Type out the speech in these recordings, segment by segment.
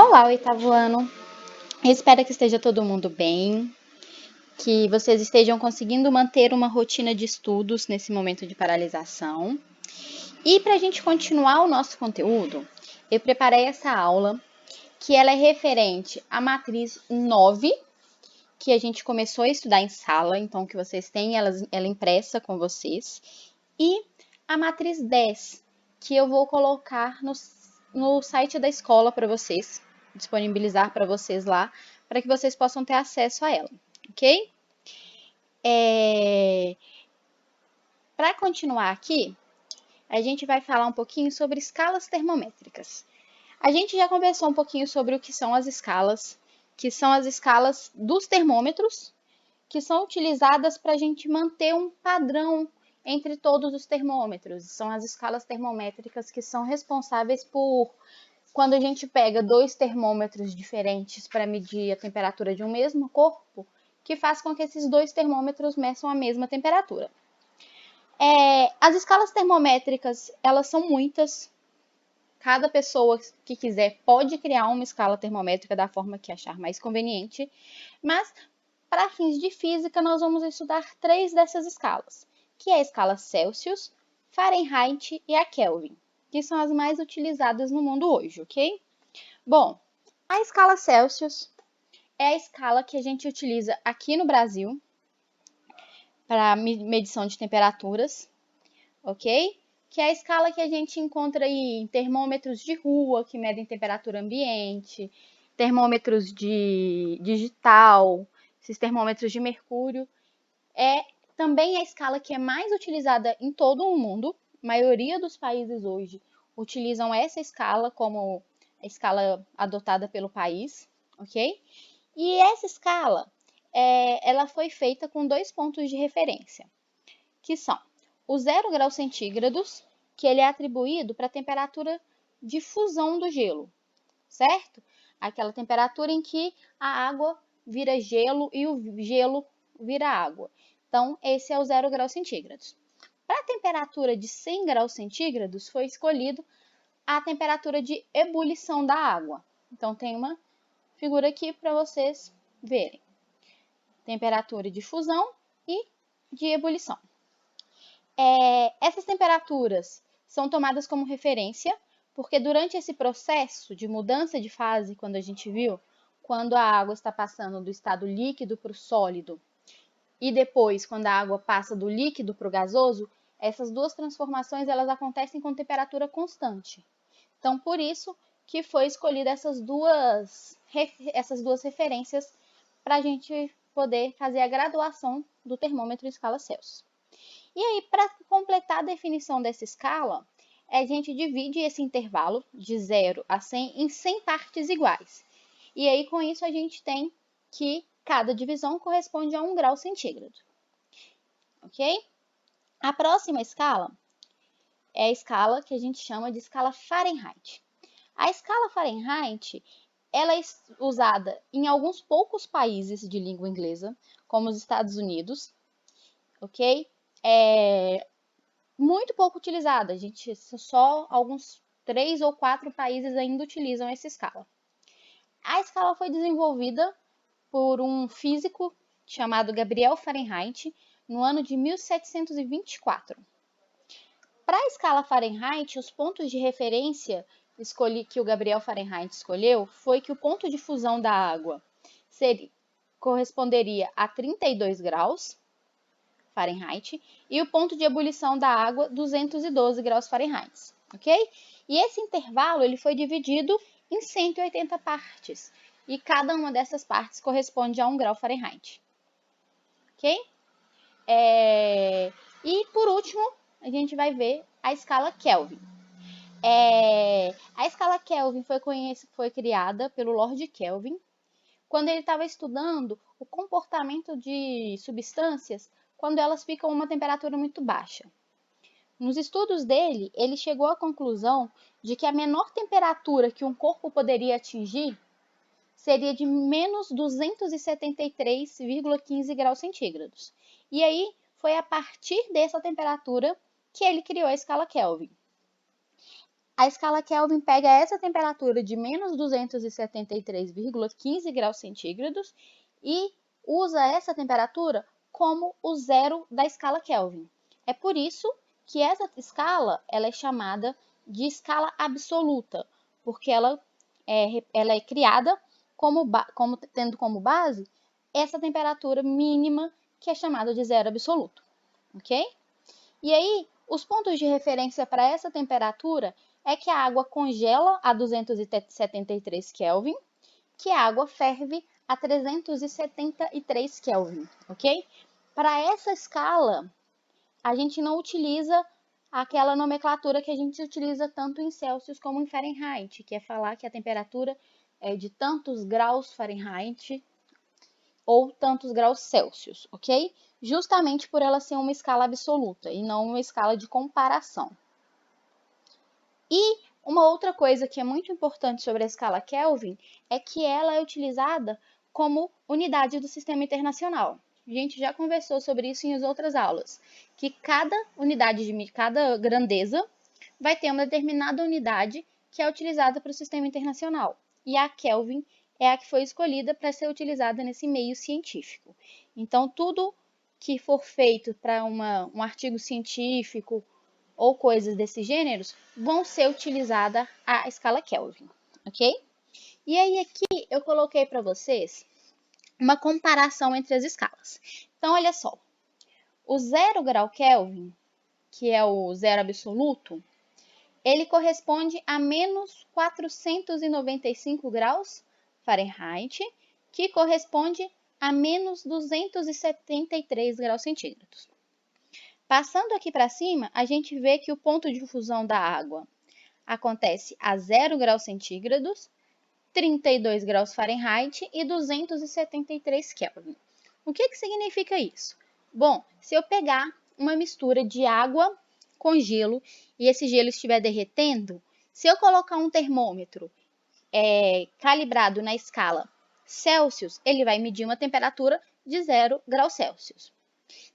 Olá, oitavo ano. Espero que esteja todo mundo bem, que vocês estejam conseguindo manter uma rotina de estudos nesse momento de paralisação. E para a gente continuar o nosso conteúdo, eu preparei essa aula, que ela é referente à matriz 9, que a gente começou a estudar em sala, então que vocês têm ela impressa com vocês, e a matriz 10, que eu vou colocar no site da escola para vocês, disponibilizar para vocês lá, para que vocês possam ter acesso a ela, ok? Para continuar aqui, a gente vai falar um pouquinho sobre escalas termométricas. A gente já conversou um pouquinho sobre o que são as escalas, que são as escalas dos termômetros, que são utilizadas para a gente manter um padrão entre todos os termômetros. São as escalas termométricas que são responsáveis por, quando a gente pega dois termômetros diferentes para medir a temperatura de um mesmo corpo, que faz com que esses dois termômetros meçam a mesma temperatura. As escalas termométricas, elas são muitas. Cada pessoa que quiser pode criar uma escala termométrica da forma que achar mais conveniente, mas para fins de física, nós vamos estudar 3 dessas escalas, que é a escala Celsius, Fahrenheit e a Kelvin, que são as mais utilizadas no mundo hoje, ok? Bom, a escala Celsius é a escala que a gente utiliza aqui no Brasil para medição de temperaturas, ok? Que é a escala que a gente encontra aí em termômetros de rua, que medem temperatura ambiente, termômetros de digital, esses termômetros de mercúrio. É também a escala que é mais utilizada em todo o mundo. A maioria dos países hoje utilizam essa escala como a escala adotada pelo país, ok? E essa escala, ela foi feita com 2 pontos de referência, que são o 0 graus centígrados, que ele é atribuído para a temperatura de fusão do gelo, certo? Aquela temperatura em que a água vira gelo e o gelo vira água. Então, esse é o 0 graus centígrados. Para a temperatura de 100 graus centígrados, foi escolhido a temperatura de ebulição da água. Então, tem uma figura aqui para vocês verem. Temperatura de fusão e de ebulição. Essas temperaturas são tomadas como referência, porque durante esse processo de mudança de fase, quando a gente viu, quando a água está passando do estado líquido para o sólido, e depois, quando a água passa do líquido para o gasoso, essas duas transformações elas acontecem com temperatura constante. Então, por isso que foi escolhida essas duas referências para a gente poder fazer a graduação do termômetro em escala Celsius. E aí, para completar a definição dessa escala, a gente divide esse intervalo de 0 a 100 em 100 partes iguais. E aí, com isso, a gente tem que cada divisão corresponde a 1 grau centígrado. Ok? A próxima escala é a escala que a gente chama de escala Fahrenheit. A escala Fahrenheit, ela é usada em alguns poucos países de língua inglesa, como os Estados Unidos, ok? Muito pouco utilizada, só alguns 3 ou 4 países ainda utilizam essa escala. A escala foi desenvolvida por um físico chamado Gabriel Fahrenheit no ano de 1724. Para a escala Fahrenheit, os pontos de referência que o Gabriel Fahrenheit escolheu foi que o ponto de fusão da água corresponderia a 32 graus Fahrenheit e o ponto de ebulição da água 212 graus Fahrenheit, ok? E esse intervalo ele foi dividido em 180 partes e cada uma dessas partes corresponde a 1 grau Fahrenheit, ok? E por último, a gente vai ver a escala Kelvin. A escala Kelvin foi criada pelo Lord Kelvin quando ele estava estudando o comportamento de substâncias quando elas ficam a uma temperatura muito baixa. Nos estudos dele, ele chegou à conclusão de que a menor temperatura que um corpo poderia atingir seria de menos 273,15 graus centígrados. E aí, foi a partir dessa temperatura que ele criou a escala Kelvin. a escala Kelvin pega essa temperatura de menos 273,15 graus centígrados e usa essa temperatura como o zero da escala Kelvin. É por isso que essa escala ela é chamada de escala absoluta, porque ela é criada tendo como base essa temperatura mínima que é chamada de zero absoluto, ok? E aí, os pontos de referência para essa temperatura é que a água congela a 273 Kelvin, que a água ferve a 373 Kelvin, ok? Para essa escala, a gente não utiliza aquela nomenclatura que a gente utiliza tanto em Celsius como em Fahrenheit, que é falar que a temperatura é de tantos graus Fahrenheit ou tantos graus Celsius, ok? Justamente por ela ser uma escala absoluta e não uma escala de comparação. E uma outra coisa que é muito importante sobre a escala Kelvin é que ela é utilizada como unidade do sistema internacional. A gente já conversou sobre isso em outras aulas, que cada cada grandeza vai ter uma determinada unidade que é utilizada para o sistema internacional. E a Kelvin é a que foi escolhida para ser utilizada nesse meio científico. Então, tudo que for feito para um artigo científico ou coisas desses gêneros vão ser utilizadas a escala Kelvin, ok? E aí aqui eu coloquei para vocês uma comparação entre as escalas. Então, olha só, o 0 grau Kelvin, que é o zero absoluto, ele corresponde a menos 495 graus Fahrenheit, que corresponde a menos 273 graus centígrados. Passando aqui para cima, a gente vê que o ponto de fusão da água acontece a 0 graus centígrados, 32 graus Fahrenheit e 273 Kelvin. O que significa isso? Bom, se eu pegar uma mistura de água com gelo e esse gelo estiver derretendo, se eu colocar um termômetro calibrado na escala Celsius, ele vai medir uma temperatura de 0 graus Celsius.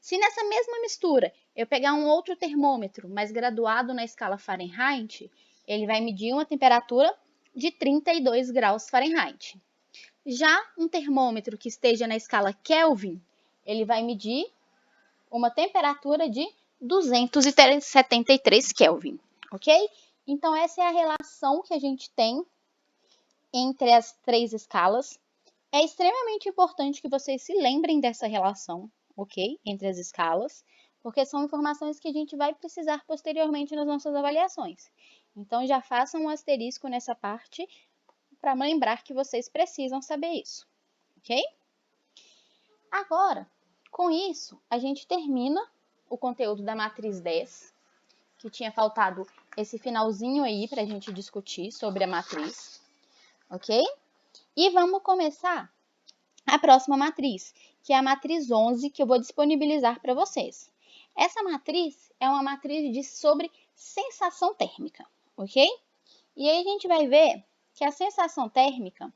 Se nessa mesma mistura eu pegar um outro termômetro, mas graduado na escala Fahrenheit, ele vai medir uma temperatura de 32 graus Fahrenheit. Já um termômetro que esteja na escala Kelvin, ele vai medir uma temperatura de 273 Kelvin, ok? Então, essa é a relação que a gente tem entre as três escalas. É extremamente importante que vocês se lembrem dessa relação, ok? Entre as escalas, porque são informações que a gente vai precisar posteriormente nas nossas avaliações. Então, já façam um asterisco nessa parte para lembrar que vocês precisam saber isso, ok? Agora, com isso, a gente termina o conteúdo da matriz 10, que tinha faltado esse finalzinho aí para a gente discutir sobre a matriz, ok? E vamos começar a próxima matriz, que é a matriz 11, que eu vou disponibilizar para vocês. Essa matriz é uma matriz sobre sensação térmica, ok? E aí a gente vai ver que a sensação térmica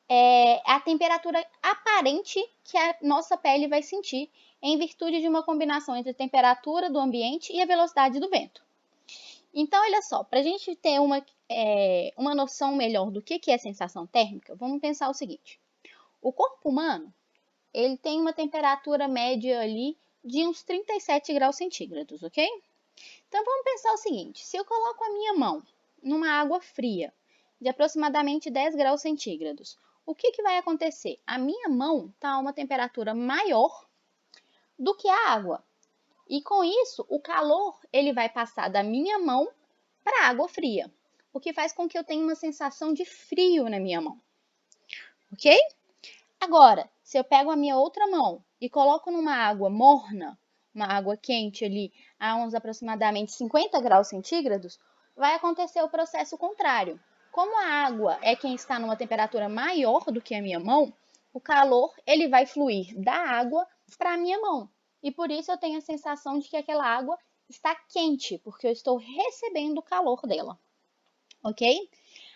é a temperatura aparente que a nossa pele vai sentir em virtude de uma combinação entre a temperatura do ambiente e a velocidade do vento. Então, olha só, para a gente ter uma noção melhor do que é sensação térmica, vamos pensar o seguinte. O corpo humano, ele tem uma temperatura média ali de uns 37 graus centígrados, ok? Então, vamos pensar o seguinte, se eu coloco a minha mão numa água fria, de aproximadamente 10 graus centígrados, o que vai acontecer? A minha mão está a uma temperatura maior do que a água. E com isso, o calor ele vai passar da minha mão para a água fria, o que faz com que eu tenha uma sensação de frio na minha mão. Ok? Agora, se eu pego a minha outra mão e coloco numa água morna, uma água quente ali, a uns aproximadamente 50 graus centígrados, vai acontecer o processo contrário. Como a água é quem está numa temperatura maior do que a minha mão, o calor ele vai fluir da água para a minha mão. E por isso eu tenho a sensação de que aquela água está quente, porque eu estou recebendo o calor dela. Ok?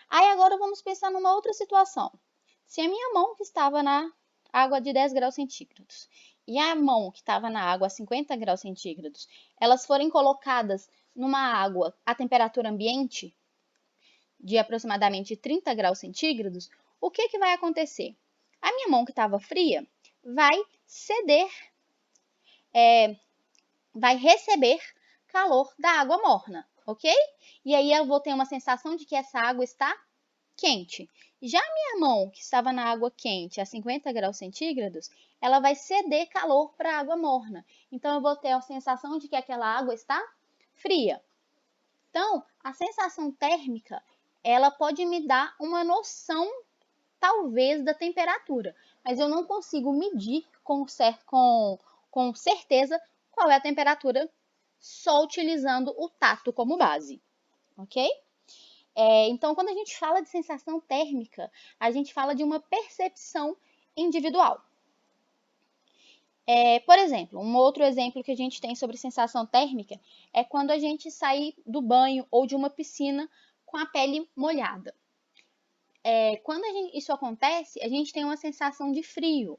Aí agora vamos pensar numa outra situação. Se a minha mão que estava na água de 10 graus centígrados e a mão que estava na água a 50 graus centígrados, elas forem colocadas numa água a temperatura ambiente, de aproximadamente 30 graus centígrados, o que vai acontecer? A minha mão que estava fria vai ceder, vai receber calor da água morna, ok? E aí eu vou ter uma sensação de que essa água está quente. Já a minha mão, que estava na água quente a 50 graus centígrados, ela vai ceder calor para a água morna. Então, eu vou ter a sensação de que aquela água está fria. Então, a sensação térmica, ela pode me dar uma noção, talvez, da temperatura, mas eu não consigo medir com certeza qual é a temperatura só utilizando o tato como base, ok? Então, quando a gente fala de sensação térmica, a gente fala de uma percepção individual. Por exemplo, um outro exemplo que a gente tem sobre sensação térmica é quando a gente sai do banho ou de uma piscina com a pele molhada. Quando isso acontece, a gente tem uma sensação de frio.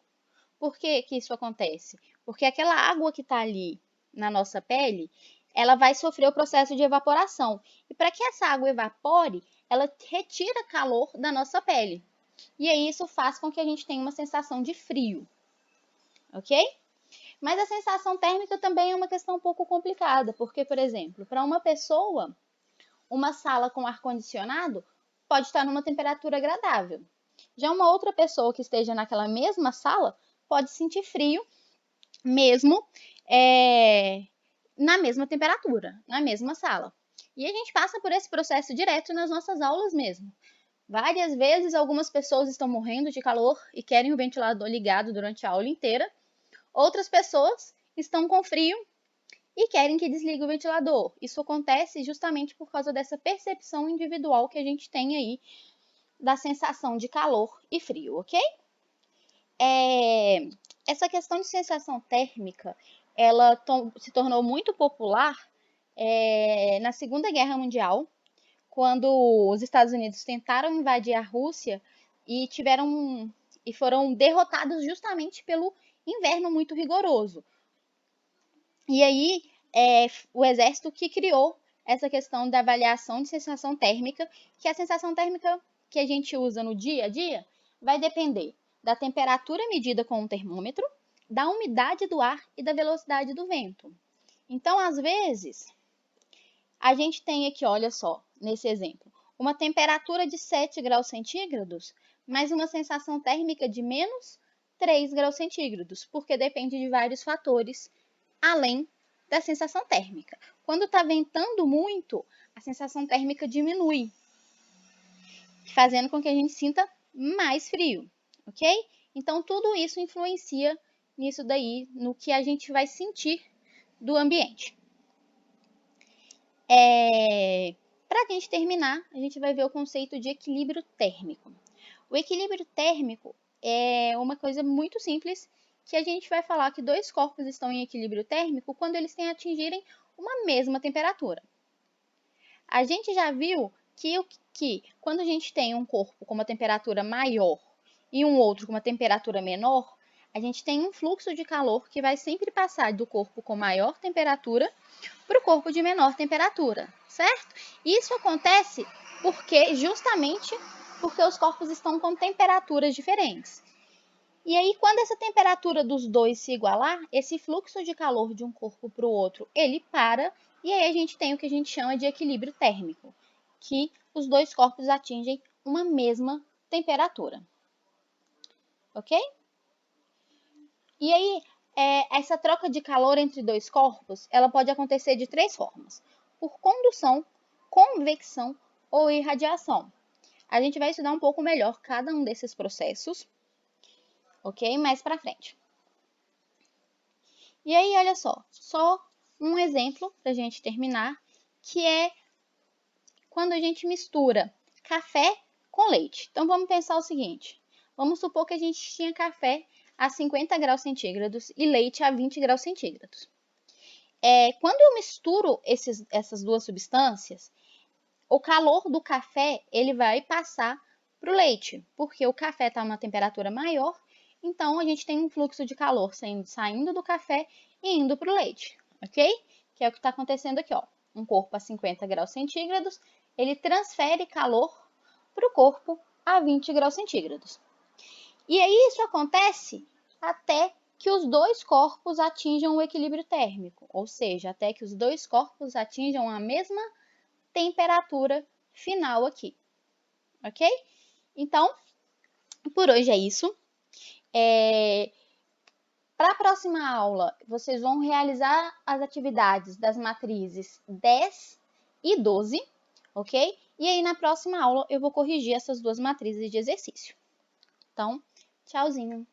Por que isso acontece? Porque aquela água que está ali na nossa pele, ela vai sofrer o processo de evaporação. E para que essa água evapore, ela retira calor da nossa pele. E aí isso faz com que a gente tenha uma sensação de frio. Ok? Mas a sensação térmica também é uma questão um pouco complicada, porque, por exemplo, para uma pessoa, uma sala com ar-condicionado pode estar numa temperatura agradável. Já uma outra pessoa que esteja naquela mesma sala pode sentir frio, mesmo na mesma temperatura, na mesma sala. E a gente passa por esse processo direto nas nossas aulas mesmo. Várias vezes, algumas pessoas estão morrendo de calor e querem o ventilador ligado durante a aula inteira. Outras pessoas estão com frio e querem que desligue o ventilador. Isso acontece justamente por causa dessa percepção individual que a gente tem aí da sensação de calor e frio, ok? Essa questão de sensação térmica, ela se tornou muito popular na Segunda Guerra Mundial, quando os Estados Unidos tentaram invadir a Rússia e foram derrotados justamente pelo inverno muito rigoroso. E aí, o exército que criou essa questão da avaliação de sensação térmica, que a sensação térmica que a gente usa no dia a dia vai depender da temperatura medida com um termômetro, da umidade do ar e da velocidade do vento. Então, às vezes, a gente tem aqui, olha só, nesse exemplo, uma temperatura de 7 graus centígrados, mas uma sensação térmica de menos 3 graus centígrados, porque depende de vários fatores, além da sensação térmica. Quando está ventando muito, a sensação térmica diminui, fazendo com que a gente sinta mais frio, ok? Então, tudo isso influencia nisso daí, no que a gente vai sentir do ambiente. Para a gente terminar, a gente vai ver o conceito de equilíbrio térmico. O equilíbrio térmico é uma coisa muito simples, que a gente vai falar que dois corpos estão em equilíbrio térmico quando eles atingirem uma mesma temperatura. A gente já viu que quando a gente tem um corpo com uma temperatura maior e um outro com uma temperatura menor, a gente tem um fluxo de calor que vai sempre passar do corpo com maior temperatura para o corpo de menor temperatura, certo? Isso acontece justamente porque os corpos estão com temperaturas diferentes. E aí, quando essa temperatura dos dois se igualar, esse fluxo de calor de um corpo para o outro, ele para, e aí a gente tem o que a gente chama de equilíbrio térmico, que os dois corpos atingem uma mesma temperatura. Ok? E aí, essa troca de calor entre dois corpos, ela pode acontecer de três formas: por condução, convecção ou irradiação. A gente vai estudar um pouco melhor cada um desses processos, ok? Mais para frente. E aí, olha só um exemplo para a gente terminar, que é quando a gente mistura café com leite. Então, vamos pensar o seguinte: vamos supor que a gente tinha café a 50 graus centígrados e leite a 20 graus centígrados. Quando eu misturo essas duas substâncias, o calor do café ele vai passar para o leite, porque o café está a uma temperatura maior, então a gente tem um fluxo de calor saindo do café e indo para o leite, ok? Que é o que está acontecendo aqui, ó. Um corpo a 50 graus centígrados, ele transfere calor para o corpo a 20 graus centígrados. E aí isso acontece até que os dois corpos atinjam o equilíbrio térmico, ou seja, até que os dois corpos atinjam a mesma temperatura final aqui, ok? Então, por hoje é isso. Para a próxima aula, vocês vão realizar as atividades das matrizes 10 e 12, ok? E aí, na próxima aula, eu vou corrigir essas duas matrizes de exercício. Então, tchauzinho!